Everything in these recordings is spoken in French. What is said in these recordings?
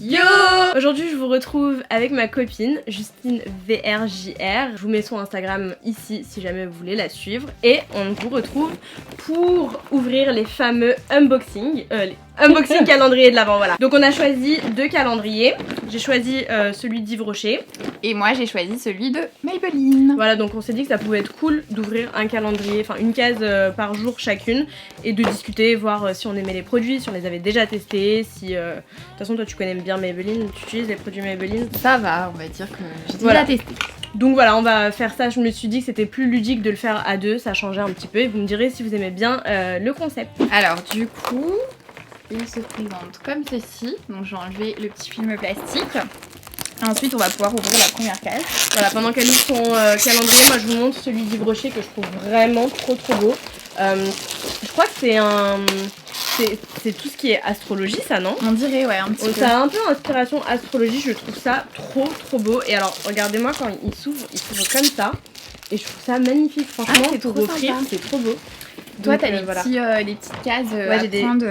Yo! Aujourd'hui je vous retrouve avec ma copine Justine VRJR. Je vous mets son Instagram ici si jamais vous voulez la suivre. Et on vous retrouve pour ouvrir les fameux unboxing calendrier de l'Avent, voilà. Donc on a choisi deux calendriers. J'ai choisi celui d'Yves Rocher. Et moi j'ai choisi celui de Maybelline. Voilà, donc on s'est dit que ça pouvait être cool d'ouvrir un calendrier, enfin une case par jour chacune. Et de discuter, voir si on aimait les produits, si on les avait déjà testés, si... De toute façon toi tu connais bien Maybelline, tu utilises les produits Maybelline. Ça va, on va dire que j'ai Voilà. déjà testé. Donc voilà, on va faire ça. Je me suis dit que c'était plus ludique de le faire à deux, ça changeait un petit peu. Et vous me direz si vous aimez bien le concept. Alors du coup, il se présente comme ceci. Donc je vais enlever le petit film plastique. Ensuite, on va pouvoir ouvrir la première case. Voilà, pendant qu'elle ouvre son calendrier, moi je vous montre celui d'Yves Rocher que je trouve vraiment trop beau. Je crois que c'est un... C'est tout ce qui est astrologie, ça, non? On dirait, ouais, un petit peu. Ça a un peu inspiration astrologie, je trouve ça trop beau. Et alors, regardez-moi quand il s'ouvre comme ça. Et je trouve ça magnifique, franchement, c'est pour trop offrir, sympa. c'est trop beau. Toi, Donc, t'as les petites cases à j'ai prendre.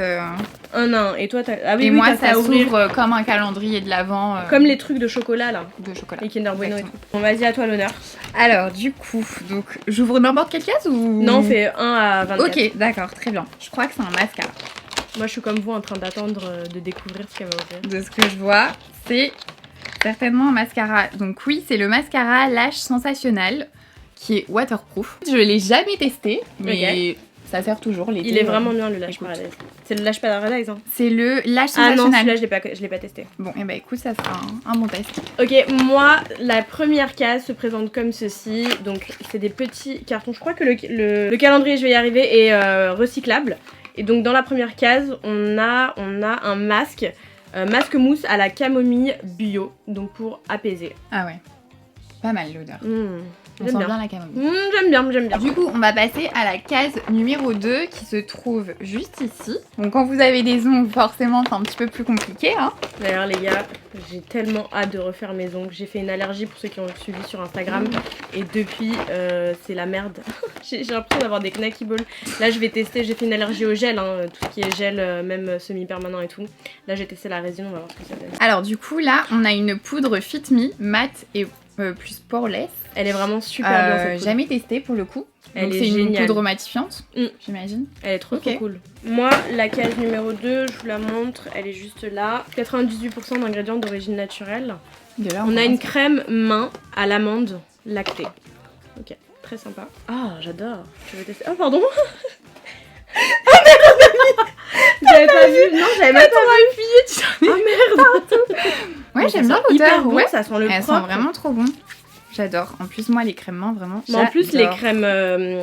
Un à un. Et toi, t'as... Ah oui, Et oui, moi, t'as ça à ouvrir. s'ouvre comme un calendrier de l'Avent. Comme les trucs de chocolat, là. De chocolat. Les Kinder Bueno et tout. Exactement. Bon, vas-y, à toi l'honneur. Alors, du coup, donc j'ouvre n'importe quelle case ou... Non, on fait 1 à 24. Ok, d'accord, très bien. Je crois que c'est un mascara. Moi, je suis comme vous en train d'attendre de découvrir ce qu'elle va ouvrir. De ce que je vois, c'est certainement un mascara. Donc oui, c'est le mascara Lash Sensationnel qui est waterproof. Je l'ai jamais testé, mais ça sert toujours l'été. Il est vraiment bien le Lash Paradise. C'est le Lash Paradise, hein? C'est le Lash Ah non, Sensationnel. celui-là, je l'ai pas testé. Bon, et bah écoute, ça sera un bon test. Ok, moi, la première case se présente comme ceci. Donc, c'est des petits cartons. Je crois que le calendrier, je vais y arriver, est recyclable. Et donc, dans la première case, on a un masque. Masque mousse à la camomille bio. Donc, pour apaiser. Ah ouais, pas mal l'odeur. On J'aime sent bien. bien la camomille. J'aime bien. Du coup, on va passer à la case numéro 2 qui se trouve juste ici. Donc quand vous avez des ongles, forcément, c'est un petit peu plus compliqué, hein. D'ailleurs, les gars, j'ai tellement hâte de refaire mes ongles. J'ai fait une allergie pour ceux qui ont suivi sur Instagram. Et depuis, c'est la merde. J'ai l'impression d'avoir des knacky balls. Là, je vais tester. J'ai fait une allergie au gel, hein, tout ce qui est gel, même semi-permanent et tout. Là, j'ai testé la résine. On va voir ce que ça donne. Alors du coup, là, on a une poudre Fit Me matte et plus poreless. Elle est vraiment super bien, cette poudre. Jamais testé pour le coup. Elle Donc est c'est une géniale. poudre matifiante, j'imagine. Elle est trop Ok. cool. Moi, la case numéro 2, je vous la montre. Elle est juste là. 98% d'ingrédients d'origine naturelle. De là, On a une commence. crème main à l'amande lactée. Ok, très sympa. Ah, j'adore. Je vais tester. Oh, pardon. J'avais pas vu. Non, j'avais même pas vu. Oh merde. Ouais, Bon, j'aime ça bien sent hyper l'odeur. bon, Ouais, ça sent le elles sont propre. vraiment trop bon. J'adore. En plus, moi, les crèmes mains, vraiment. Mais en plus, les j'adore. crèmes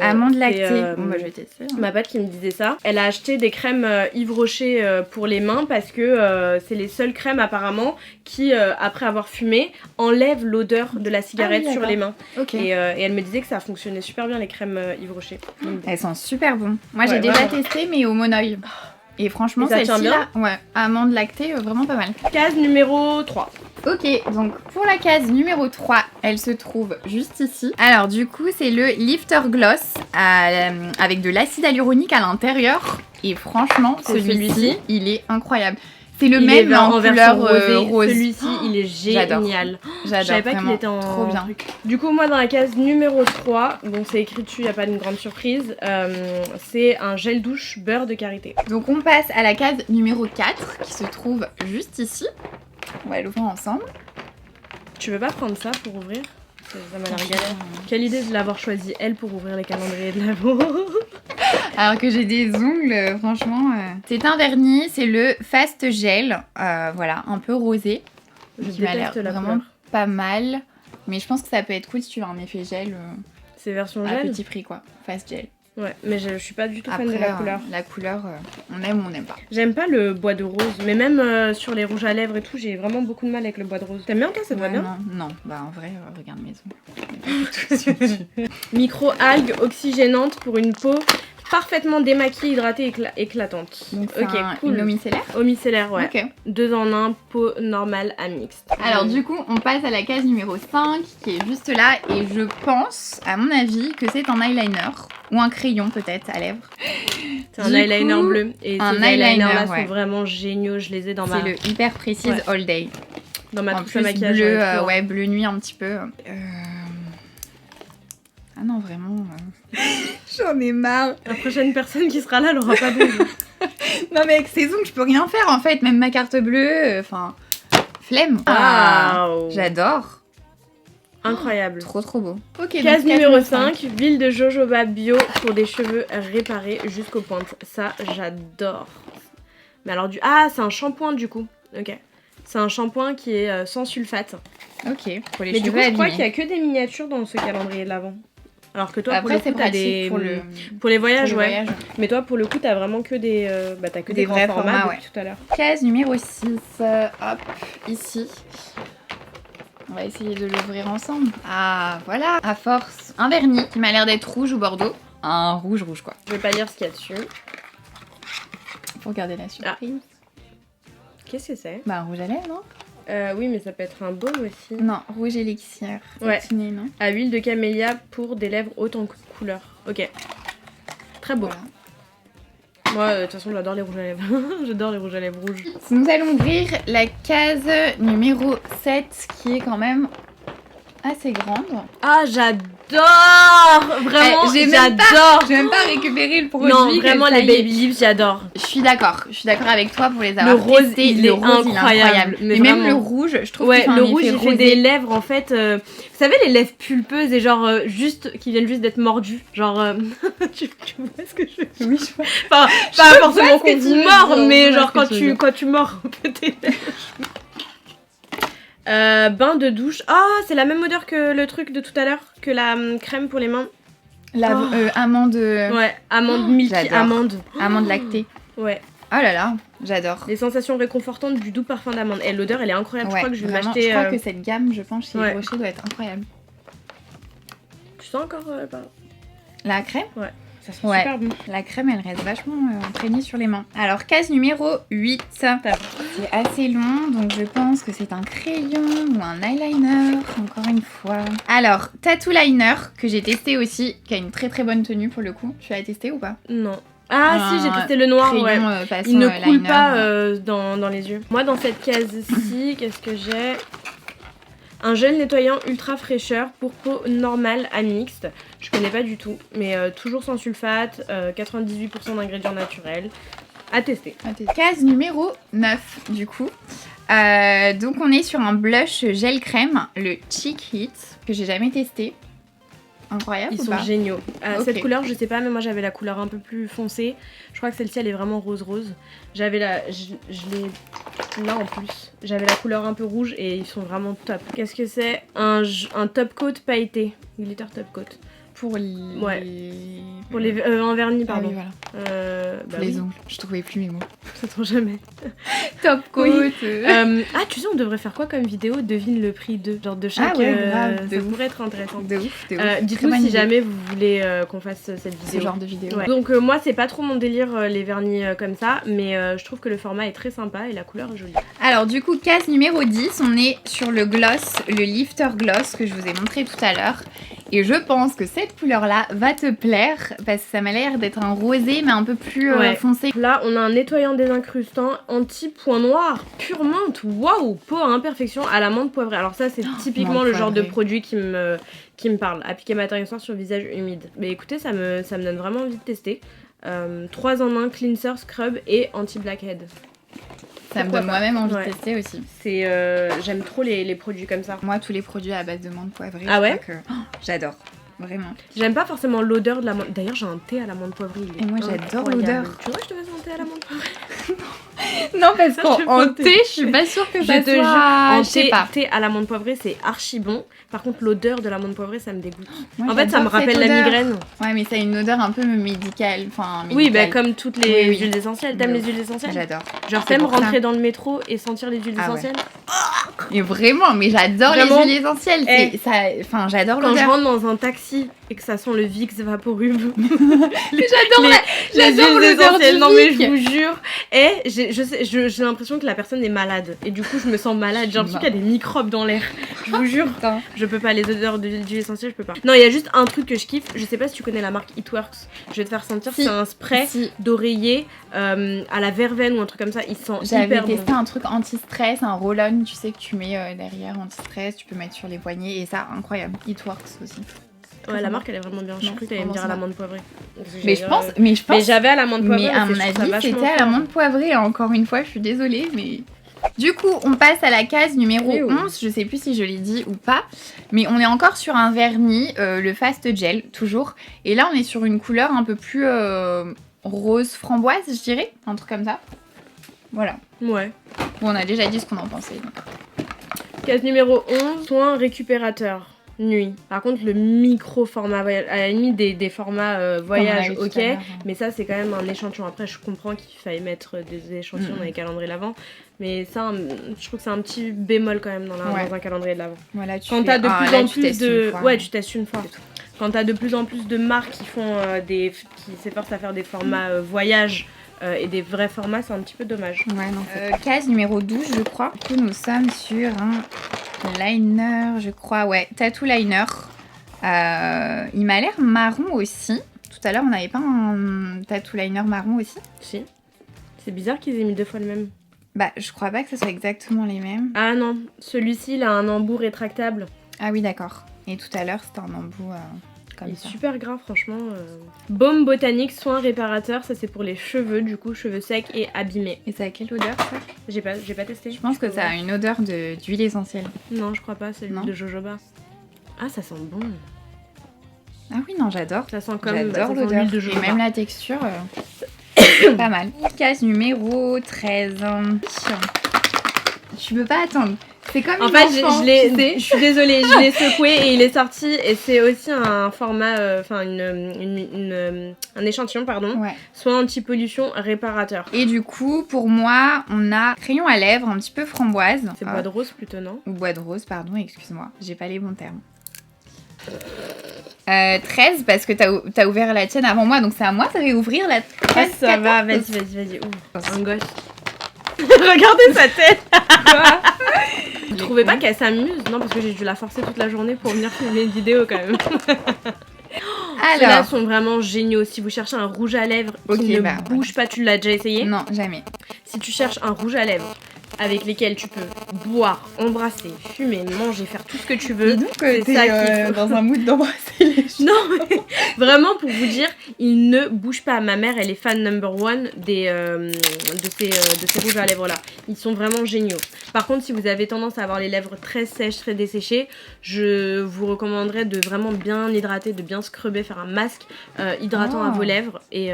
Amandes c'est, lactées. Bon, bah, je vais tester. hein. ma pote qui me disait ça, elle a acheté des crèmes Yves Rocher pour les mains parce que c'est les seules crèmes apparemment qui, après avoir fumé, enlèvent l'odeur de la cigarette Ah oui, sur d'accord. les mains. Ok. Et elle me disait que ça fonctionnait super bien les crèmes Yves Rocher. Donc, Elles sont super bonnes. Moi, Ouais, j'ai déjà vraiment. testé, mais au monoeil. Et franchement, Et ça tient celle-ci là, ouais, amande lactée, vraiment pas mal. case numéro 3. Ok, donc pour la case numéro 3, elle se trouve juste ici. Alors du coup, c'est le Lifter Gloss avec de l'acide hyaluronique à l'intérieur. Et franchement, C'est celui-ci, celui-ci. il est incroyable. C'est le Il même est en en couleur version rosée. rose. Celui-ci, il est J'adore. génial. Je J'adore, savais pas qu'il vraiment était en trop bien. truc. Du coup, moi, dans la case numéro 3, bon, c'est écrit dessus, il n'y a pas une grande surprise, c'est un gel douche beurre de karité. Donc on passe à la case numéro 4 qui se trouve juste ici. On va l'ouvrir ensemble. Tu veux pas prendre ça pour ouvrir? Ça m'a l'air galère. Quelle idée de l'avoir choisi, elle, pour ouvrir les calendriers de l'Avent. Alors que j'ai des ongles, franchement. C'est un vernis, c'est le Fast Gel. Voilà, un peu rosé. Je qui m'a l'air déteste la vraiment couleur. pas mal. Mais je pense que ça peut être cool si tu veux un effet gel C'est version à gel? petit prix, quoi. Fast Gel. Ouais, mais je suis pas du tout fan Après, de la couleur. la couleur, on aime ou on n'aime pas. J'aime pas le bois de rose, mais même sur les rouges à lèvres et tout, j'ai vraiment beaucoup de mal avec le bois de rose. T'aimes bien toi, ça te va Ouais, bien? non, bah en vrai, regarde mes ongles. Micro-algues oxygénantes pour une peau parfaitement démaquillée, hydratée, éclatante. Donc Ok, cool. une eau micellaire. Eau micellaire, ouais. Ok. 2 en 1, peau normale à mixte. Alors du coup, on passe à la case numéro 5 qui est juste là et je pense, à mon avis, que c'est un eyeliner ou un crayon peut-être à lèvres. C'est un eyeliner bleu et un ces eyeliners là ouais. sont vraiment géniaux, je les ai dans ma... C'est le hyper précise Ouais. all day. Dans ma En trousse à plus maquillage. bleu, trop. ouais, bleu nuit un petit peu. Ah non, vraiment. J'en ai marre. La prochaine personne qui sera là, elle aura pas d'ongles. Non mais avec ces ongles, je peux rien faire en fait. Même ma carte bleue, enfin, flemme. Waouh. J'adore. Incroyable. Trop trop beau. Ok. Case donc, numéro 5. 5, huile de jojoba bio pour des cheveux réparés jusqu'aux pointes. Ça, j'adore. Mais alors Ah, c'est un shampoing du coup. Ok. C'est un shampoing qui est sans sulfate. Ok. Pour les Mais cheveux du coup, je crois abîmés. qu'il y a que des miniatures dans ce calendrier de l'avant. Alors que toi, Après, pour c'est le coup, t'as pratique des... pour les voyages, les ouais. voyages. Mais toi, pour le coup, t'as vraiment que des... t'as que Des des vrais grands formats formats, depuis tout à l'heure. Case numéro 6. Hop, ici. On va essayer de l'ouvrir ensemble. Ah, voilà. À force, un vernis qui m'a l'air d'être rouge ou bordeaux. Un rouge quoi. Je vais pas lire ce qu'il y a dessus. Pour garder la surprise. Qu'est-ce que c'est? Bah, un rouge à lèvres, non? Oui, mais ça peut être un baume aussi. Non, rouge élixir. Ouais. Satiné, non? À huile de camélia pour des lèvres hautes en couleur. Ok. Très beau. Voilà. Moi, de toute façon, j'adore les rouges à lèvres. J'adore les rouges à lèvres rouges. Nous allons ouvrir la case numéro 7 qui est quand même assez grande. Ah, j'adore! Vraiment, J'ai même j'adore! Je vais même pas récupérer le produit. Non, que vraiment, ça les y est. baby lips, j'adore. Je suis d'accord avec toi pour les avoir Le rose, testés. il Le est rose, incroyable. Mais Mais même vraiment. le rouge, je trouve Ouais, qu'il fait le un rouge, effet il fait rosé. des lèvres, en fait... Vous savez, les lèvres pulpeuses et genre, juste... qui viennent juste d'être mordues. Genre... tu vois ce que je veux dire? Oui, je vois. Enfin, Je pas vois forcément ce que qu'on tu vous veux mord, dire, mais je vois genre ce que quand tu veux dire. quand tu mords un peu tes lèvres. Bain de douche. Ah, c'est la même odeur que le truc de tout à l'heure, que la crème pour les mains. La Oh. amande, Ouais, amande milky, j'adore. amande. amande lactée. Ouais, Oh là là, j'adore. les sensations réconfortantes du doux parfum d'amande. Et l'odeur, elle est incroyable. Ouais, je crois que je vais vraiment, m'acheter. je crois que cette gamme, je pense, chez ouais. Rocher doit être incroyable. Tu sens encore pas La crème Ça sent Ouais. super bon. La crème, elle reste vachement imprégnée sur les mains. Alors, case numéro 8. C'est assez long, donc je pense que c'est un crayon ou un eyeliner, encore une fois. Alors, Tattoo Liner, que j'ai testé aussi, qui a une très très bonne tenue pour le coup. Tu l'as testé ou pas? Non. Ah si, j'ai testé le noir, ouais. Crayon, façon, Il ne coule liner, pas dans les yeux. Moi, dans cette case-ci, qu'est-ce que j'ai? Un gel nettoyant ultra fraîcheur pour peau normale à mixte. Je connais pas du tout, mais toujours sans sulfate, 98% d'ingrédients naturels. À tester. Case numéro 9 du coup. Donc on est sur un blush gel crème, le Cheek Hit, que j'ai jamais testé. Incroyable Ils ou sont pas? géniaux. Ok. Cette couleur, je sais pas, mais moi j'avais la couleur un peu plus foncée. Je crois que celle-ci, elle est vraiment rose-rose. J'avais je l'ai là en plus. J'avais la couleur un peu rouge et ils sont vraiment top. Qu'est-ce que c'est? Un top coat pailleté. Glitter top coat. Pour les... Ouais. Pour les... un vernis, Ah oui, pardon. voilà. Bah les oui, ongles, je trouvais plus mes mots. ça tombe jamais. Top coat. Oui. Ah, tu sais, on devrait faire quoi comme vidéo? Devine le prix de. Genre de chaque. Ah ouais, grave, de ça ouf. pourrait être intéressant. De ouf, de ouf. Dites-nous Très bonne si idée. jamais vous voulez qu'on fasse cette Ce vidéo. genre de vidéo. Ouais. Donc moi c'est pas trop mon délire les vernis comme ça, mais je trouve que le format est très sympa et la couleur est jolie. Alors du coup, case numéro 10, on est sur le gloss, le Lifter Gloss que je vous ai montré tout à l'heure. Et je pense que cette couleur-là va te plaire parce que ça m'a l'air d'être un rosé mais un peu plus Ouais. foncé. Là on a un nettoyant désincrustant anti-point noir, pure menthe, waouh, peau à imperfection à la menthe poivrée. Alors ça c'est typiquement menthe le genre de poivrée. produit qui me parle. Appliquer matin et soir sur le visage humide. Mais écoutez ça me donne vraiment envie de tester. 3 en 1, cleanser, scrub et anti-blackhead. Ça me Pourquoi donne pas. moi-même envie Ouais. de tester aussi. C'est j'aime trop les produits comme ça. Moi, tous les produits à base de menthe poivrée, Ah je ouais crois que... Oh, j'adore, vraiment. J'aime pas forcément l'odeur de la menthe. D'ailleurs j'ai un thé à la menthe poivrée. il est Et moi, j'adore incroyable. l'odeur. Tu vois je te fasse un thé à la menthe poivrée. Non, parce Je qu'en pense thé, je suis pas sûre que ça Je te jure, soit... en Je sais pas. thé à l'amande poivrée, c'est archi bon. Par contre, l'odeur de l'amande poivrée, ça me dégoûte. Moi, En fait, ça me j'adore rappelle cette la odeur. migraine. Ouais, mais ça a une odeur un peu médicale. Enfin, Oui, bah médicale. comme toutes les Oui. huiles essentielles. T'aimes Oui. les huiles essentielles? J'adore. Genre, C'est t'aimes pour ça. rentrer dans le métro et sentir les huiles Ah ouais. essentielles? Et vraiment, mais j'adore Vraiment. les huiles essentielles. Eh. Enfin, j'adore Quand je l'odeur. rentre dans un taxi et que ça sent le Vicks Vaporub. J'adore les j'adore huiles l'odeur essentielles. du Non mais Vic. je vous jure. Et j'ai l'impression que la personne est malade. Et du coup, je me sens malade. J'ai l'impression qu'il y a des microbes dans l'air. Je vous jure. Putain. Je peux pas, les odeurs d'huile essentielle, je peux pas. Non, il y a juste un truc que je kiffe. Je sais pas si tu connais la marque It Works. Je vais te faire sentir. Si. C'est un spray Si. d'oreiller à la verveine ou un truc comme ça. Il sent J'avais hyper testé bon. un truc anti-stress, un roll-on, tu sais, que tu mets derrière anti-stress, tu peux mettre sur les poignets et ça, incroyable. It Works aussi. Ouais, la marque elle est vraiment bien. Je Non, crois que t'allais me dire à vraiment, l'amande poivrée. Parce que Mais j'allais je pense, dire, mais je Mais pense, j'avais à l'amande poivrée. mais à parce que mon je trouve ça avis, vachement c'était à fort. l'amande poivrée. Encore une fois, je suis désolée, mais... Du coup, on passe à la case numéro Eh oui. 11. Je sais plus si je l'ai dit ou pas, mais on est encore sur un vernis, le Fast Gel, toujours. Et là, on est sur une couleur un peu plus rose framboise, je dirais, un truc comme ça. Voilà. Ouais. Bon, on a déjà dit ce qu'on en pensait. donc. Case numéro 11, soin récupérateur. Nuit. Par contre, le micro format voyage, à la limite des formats voyage, Comme on a eu ok. tout à l'heure. Mais ça, c'est quand même un échantillon. Après, je comprends qu'il faille mettre des échantillons dans les calendriers l'avant. Mais ça, je trouve que c'est un petit bémol quand même dans un calendrier de l'avant. Voilà, tu Quand fais- t'as de Ah, plus là, en tu plus testes de. une fois. Ouais, tu testes une fois. C'est tout. Quand t'as de plus en plus de marques qui font qui s'efforcent à faire des formats voyage et des vrais formats, c'est un petit peu dommage. Ouais, non. Case numéro 12, je crois. Du coup, nous sommes sur un liner, je crois. Ouais, tattoo liner. Il m'a l'air marron aussi. Tout à l'heure, on n'avait pas un tattoo liner marron aussi. Si. C'est bizarre qu'ils aient mis 2 fois le même. Bah, je crois pas que ce soit exactement les mêmes. Ah non, celui-ci, il a un embout rétractable. Ah oui, d'accord. Et tout à l'heure, c'était un embout comme Il est ça. super gras, franchement. Baume botanique, soin réparateur, ça c'est pour les cheveux, du coup, cheveux secs et abîmés. Et ça a quelle odeur, ça? J'ai pas testé. Je pense que ça a une odeur d'huile essentielle. Non, je crois pas, c'est Non. de jojoba. Ah, ça sent bon. Ah oui, non, j'adore. Ça sent comme J'adore ça sent l'odeur. l'huile de Et jojoba. même la texture, pas mal. Case numéro 13. Tu peux pas attendre. C'est comme En une fait, enfant, je l'ai- tu sais. je suis désolée, je l'ai secoué et il est sorti. Et c'est aussi un format, enfin un échantillon, pardon, Ouais. soit anti-pollution réparateur. Et du coup, pour moi, on a crayon à lèvres un petit peu framboise. C'est bois de rose plutôt, non? Ou bois de rose, pardon, excuse-moi. J'ai pas les bons termes. 13, parce que t'as ouvert la tienne avant moi, donc c'est à moi de réouvrir la Ah, case ça 14. va, vas-y, ouvre. Un gosse. Regardez sa tête. Vous trouvez pas qu'elle s'amuse? Non, parce que j'ai dû la forcer toute la journée pour venir filmer une vidéo quand même. Ceux-là Alors, sont vraiment géniaux. Si vous cherchez un rouge à lèvres qui Ok, ne bah, bouge pas, tu l'as déjà essayé? non, jamais. Si tu cherches un rouge à lèvres avec lesquels tu peux boire, embrasser, fumer, manger, faire tout ce que tu veux, Dis donc c'est que ça t'es qu'il faut. dans un mood d'embrasser les gens. Non, mais vraiment pour vous dire, il ne bouge pas. Ma mère, elle est fan number one de ces rouges à lèvres là. Ils sont vraiment géniaux. Par contre, si vous avez tendance à avoir les lèvres très sèches, très desséchées, je vous recommanderais de vraiment bien hydrater, de bien scrubber, faire un masque hydratant à Oh. vos lèvres et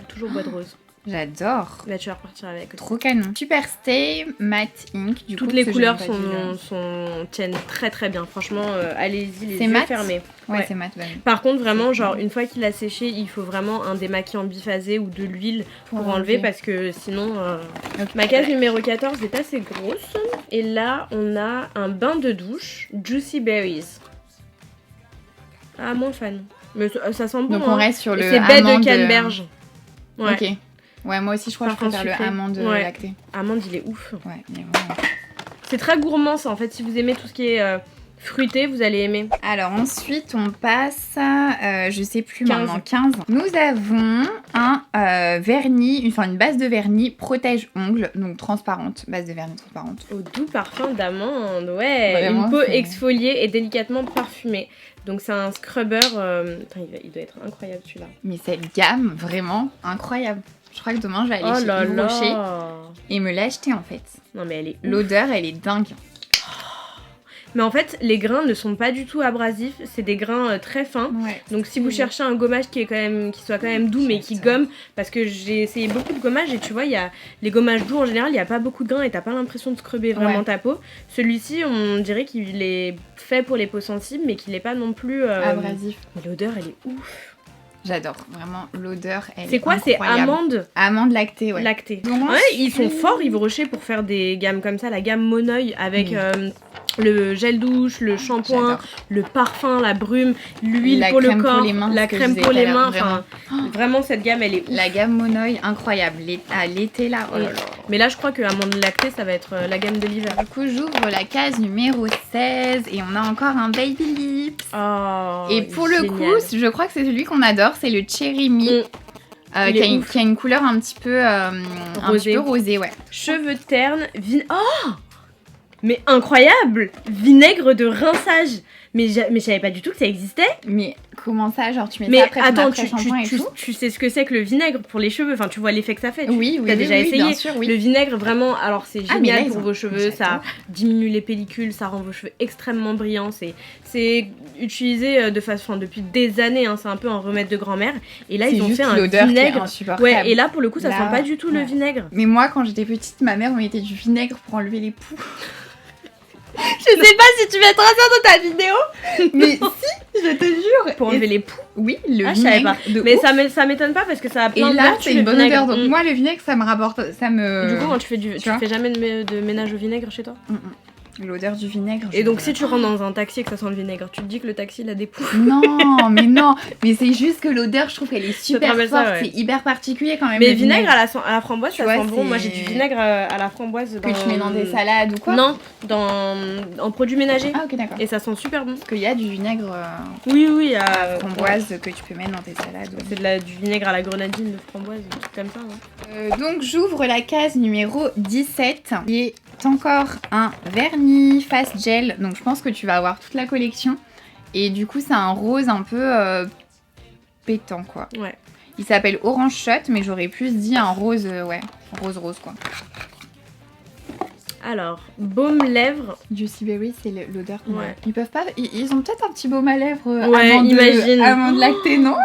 toujours bois de rose. J'adore. Là, tu vas repartir avec. Trop canon. Super Stay Matte Ink. Du Toutes coup, les parce que couleurs j'ai pas vu, tiennent très très bien. Franchement, allez-y les C'est yeux mat fermés. Ouais, Ouais. c'est matte. Ouais. Par contre, vraiment, C'est genre, cool. une fois qu'il a séché, il faut vraiment un démaquillant biphasé ou de l'huile pour enlever parce que sinon. Ok. Ma case numéro 14 est assez grosse. Et là, on a un bain de douche Juicy Berries. Ah, moins fan. Mais ça sent bon. Donc on hein. reste sur Et le c'est baie de amande. canneberge. Ouais. Ok. Ouais, moi aussi, je crois que je Parfum préfère sucré. le amande Ouais. lacté. Amande, il est ouf. Ouais, mais vraiment. C'est très gourmand, ça. En fait, si vous aimez tout ce qui est fruité, vous allez aimer. Alors ensuite, on passe à, je sais plus 15. maintenant, 15. Nous avons un vernis, enfin une base de vernis protège-ongles, donc transparente, base de vernis transparente. Au doux parfum d'amande, ouais. Vraiment, une peau c'est- exfoliée et délicatement parfumée. Donc c'est un scrubber. Putain, il doit être incroyable celui-là. Mais cette gamme, vraiment incroyable. Je crois que demain, je vais aller Oh chez là Yves Rocher là. et me l'acheter en fait. Non mais elle est ouf. L'odeur, elle est dingue. Mais en fait, les grains ne sont pas du tout abrasifs, c'est des grains très fins. Ouais. Donc si vous cherchez un gommage qui soit quand même doux mais qui gomme, parce que j'ai essayé beaucoup de gommages et tu vois, il y a les gommages doux en général, il n'y a pas beaucoup de grains et t'as pas l'impression de scrubber vraiment ta peau. Celui-ci, on dirait qu'il est fait pour les peaux sensibles mais qu'il n'est pas non plus abrasif. Mais l'odeur, elle est ouf. J'adore, vraiment, l'odeur, elle est C'est quoi, c'est amande? Amande lactée, ouais. Lactée. Donc, ouais, ils sont forts, Yves Rocher, pour faire des gammes comme ça, la gamme Monoeil avec le gel douche, le shampoing, le parfum, la brume, l'huile pour le corps, la crème pour les mains. Enfin, vraiment, cette gamme, elle est ouf. La gamme Monoeil, incroyable. À l'été, là, oh là là. Mais là, je crois que amande lactée, ça va être la gamme de l'hiver. Du coup, j'ouvre la case numéro 16 et on a encore un Baby Lips. Oh, et pour le coup, je crois que c'est celui qu'on adore, c'est le Cherry Me. Qui a une couleur un petit peu rosée, ouais. Cheveux ternes, oh, mais incroyable! Vinaigre de rinçage. Mais je savais pas du tout que ça existait. Mais comment ça, genre tu mets ça après ton après-shampoing et tout? Tu sais ce que c'est que le vinaigre pour les cheveux, enfin tu vois l'effet que ça fait. Oui, t'as déjà essayé. Bien sûr, oui. Le vinaigre vraiment, alors c'est génial pour vos cheveux, ça diminue les pellicules, ça rend vos cheveux extrêmement brillants. C'est utilisé depuis des années, hein, c'est un peu un remède de grand-mère. Et là ils ont fait un vinaigre. Ouais, et là pour le coup ça sent pas du tout le vinaigre. Mais moi quand j'étais petite, ma mère mettait du vinaigre pour enlever les poux. Je sais pas si tu mettras ça dans ta vidéo, mais si, je te jure. Pour enlever les poux. Oui, le vinaigre. Mais ça m'étonne pas parce que ça a plein de vertus. Et là, c'est une bonne odeur. Donc moi, le vinaigre, ça me rapporte, ça me. Du coup, quand tu fais jamais de ménage au vinaigre chez toi? L'odeur du vinaigre. Et donc si tu rentres dans un taxi et que ça sent le vinaigre, tu te dis que le taxi il a des poux? Non, mais c'est juste que l'odeur, je trouve qu'elle est super forte, c'est hyper particulier quand même. Mais vinaigre à la framboise, ça sent bon. Moi j'ai du vinaigre à la framboise que tu mets dans des salades ou quoi? Non, en produits ménagers. Ah ok, d'accord. Et ça sent super bon. Parce qu'il y a du vinaigre oui, à framboise que tu peux mettre dans tes salades. C'est du vinaigre à la grenadine de framboise, un truc comme ça. Donc j'ouvre la case numéro 17 qui est encore un vernis face gel, donc je pense que tu vas avoir toute la collection et du coup c'est un rose un peu pétant quoi. Ouais. Il s'appelle Orange Shot mais j'aurais plus dit un rose rose quoi. Alors, baume lèvres. Juicy Berry, c'est l'odeur. Ils peuvent pas. Ils ont peut-être un petit baume à lèvres imagine. Amande lactée, non?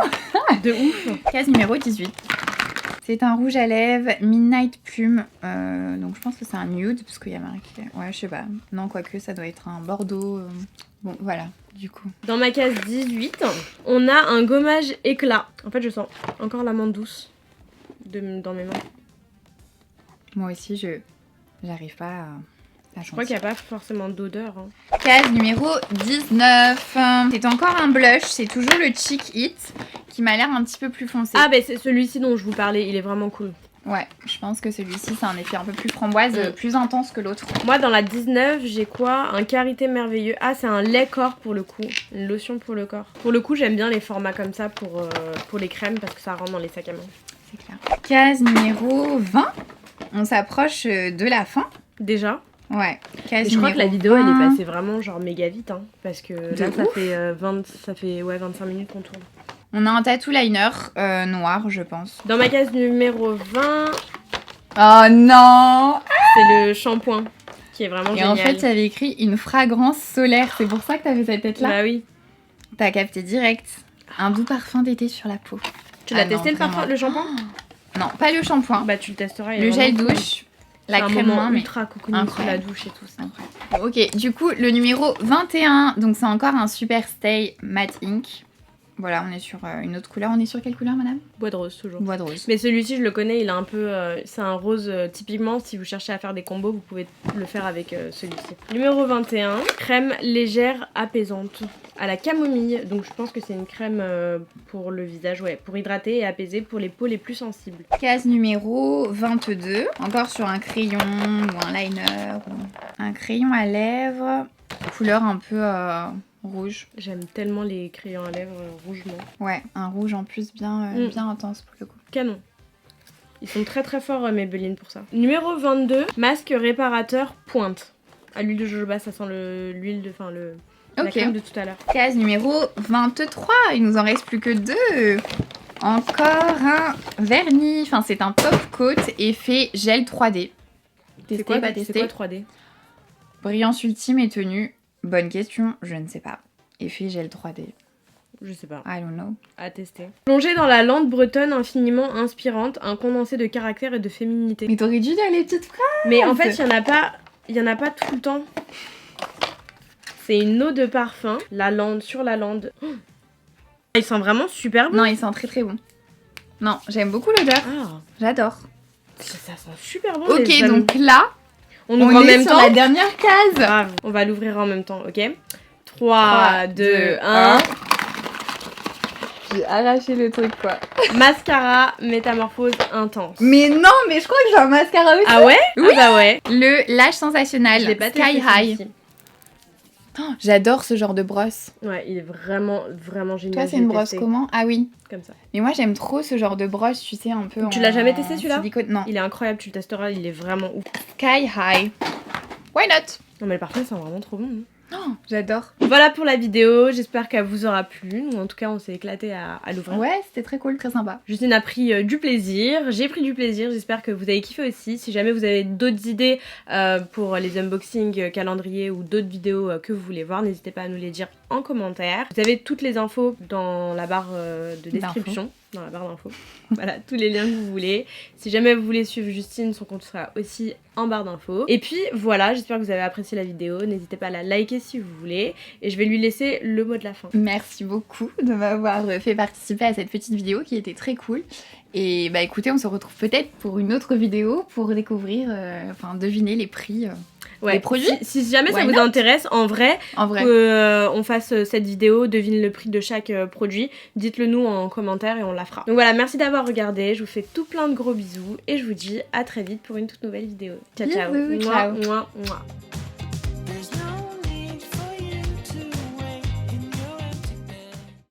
De ouf. Case numéro 18. C'est un rouge à lèvres Midnight Plume. Donc je pense que c'est un nude parce qu'il y a marqué. Ouais, je sais pas. Non, quoique ça doit être un bordeaux. Bon, voilà, du coup. Dans ma case 18, on a un gommage éclat. En fait, je sens encore l'amande douce dans mes mains. Moi aussi, j'arrive pas à je crois qu'il n'y a pas forcément d'odeur. Hein. Case numéro 19. C'est encore un blush. C'est toujours le Cheek It qui m'a l'air un petit peu plus foncé. Ah, c'est celui-ci dont je vous parlais. Il est vraiment cool. Ouais, je pense que celui-ci, c'est un effet un peu plus framboise, plus intense que l'autre. Moi, dans la 19, j'ai quoi? Un Karité merveilleux. Ah, c'est un lait corps pour le coup. Une lotion pour le corps. Pour le coup, j'aime bien les formats comme ça pour les crèmes parce que ça rentre dans les sacs à main. C'est clair. Case numéro 20. On s'approche de la fin. Déjà? Ouais. Je crois que la vidéo, elle est passée vraiment genre méga vite. Hein, parce que là, ça fait 25 minutes qu'on tourne. On a un tattoo liner noir, je pense. Dans ma case numéro 20... Oh non! C'est le shampoing qui est vraiment génial. Et en fait, il y avait écrit une fragrance solaire. C'est pour ça que t'avais cette tête-là? Bah oui. T'as capté direct. Un doux parfum d'été sur la peau. Tu l'as testé le shampoing? Non, pas le shampoing. Bah tu le testeras. Le gel douche. La crème main, ultra cocooning sous la douche et tout ça. Ok, du coup, le numéro 21. Donc c'est encore un Super Stay Matte Ink. Voilà, on est sur une autre couleur. On est sur quelle couleur, madame? Bois de rose, toujours. Bois de rose. Mais celui-ci, je le connais, il a un peu... c'est un rose, typiquement, si vous cherchez à faire des combos, vous pouvez le faire avec celui-ci. Numéro 21, crème légère apaisante à la camomille. Donc je pense que c'est une crème pour le visage, ouais, pour hydrater et apaiser pour les peaux les plus sensibles. Case numéro 22, encore sur un crayon ou un liner, ou un crayon à lèvres, couleur un peu... rouge. J'aime tellement les crayons à lèvres rougements. Ouais, un rouge en plus bien intense pour le coup. Canon. Ils sont très très forts Maybelline pour ça. Numéro 22, masque réparateur pointe. À l'huile de jojoba, ça sent l'huile de... Enfin la crème de tout à l'heure. Case numéro 23, il nous en reste plus que 2. Encore un vernis, enfin c'est un top coat effet gel 3D. C'est quoi 3D? Brillance ultime et tenue. Bonne question, je ne sais pas. Effet gel 3D. Je sais pas. I don't know. À tester. Plongé dans la lande bretonne infiniment inspirante, un condensé de caractère et de féminité. Mais t'aurais dû dire les petites phrases. Mais en fait, il y en a pas tout le temps. C'est une eau de parfum, la lande sur la lande. Oh, il sent vraiment super bon. Non, il sent très très bon. Non, j'aime beaucoup l'odeur. Ah, j'adore. ça sent super bon. Ok, les amis. donc là, on ouvre en est même sur temps. la dernière case. Grave. On va l'ouvrir en même temps, ok 3, 2, 1. J'ai arraché le truc quoi. Mascara métamorphose intense. Mais non, mais je crois que j'ai un mascara aussi. Ah ouais? Oui. Ah bah ouais. Le Lash Sensationnel Je l'ai pas Sky testé, High. celui-ci. Oh, j'adore ce genre de brosse. Ouais, il est vraiment génial. Toi, je c'est l'ai une brosse testé. comment? Ah oui. Comme ça. Mais moi, j'aime trop ce genre de brosse, tu sais, un peu Tu l'as jamais testé, celui-là? silicone. Non. Il est incroyable, tu le testeras, il est vraiment ouf. Sky High. Why not? Non mais le parfum sent vraiment trop bon. Hein. Oh, j'adore. Voilà pour la vidéo, j'espère qu'elle vous aura plu. Nous, en tout cas, on s'est éclaté à l'ouvrir. Ouais, c'était très cool, très sympa. Justine a pris du plaisir, j'ai pris du plaisir, j'espère que vous avez kiffé aussi. Si jamais vous avez d'autres idées pour les unboxings, calendrier ou d'autres vidéos que vous voulez voir, n'hésitez pas à nous les dire en commentaire. Vous avez toutes les infos dans la barre de description. Dans la barre d'infos. Voilà, tous les liens que vous voulez. Si jamais vous voulez suivre Justine, son compte sera aussi en barre d'infos. Et puis voilà, j'espère que vous avez apprécié la vidéo. N'hésitez pas à la liker si vous voulez. Et je vais lui laisser le mot de la fin. Merci beaucoup de m'avoir fait participer à cette petite vidéo qui était très cool. Et bah écoutez, on se retrouve peut-être pour une autre vidéo pour découvrir, deviner les prix des produits. Si jamais ça Why vous not? intéresse, en vrai, En vrai. qu'on fasse cette vidéo, devine le prix de chaque produit, dites-le nous en commentaire et on la fera. Donc voilà, merci d'avoir regardé, je vous fais tout plein de gros bisous et je vous dis à très vite pour une toute nouvelle vidéo. Ciao ciao. Bisous, Mouah, ciao. mouah, mouah.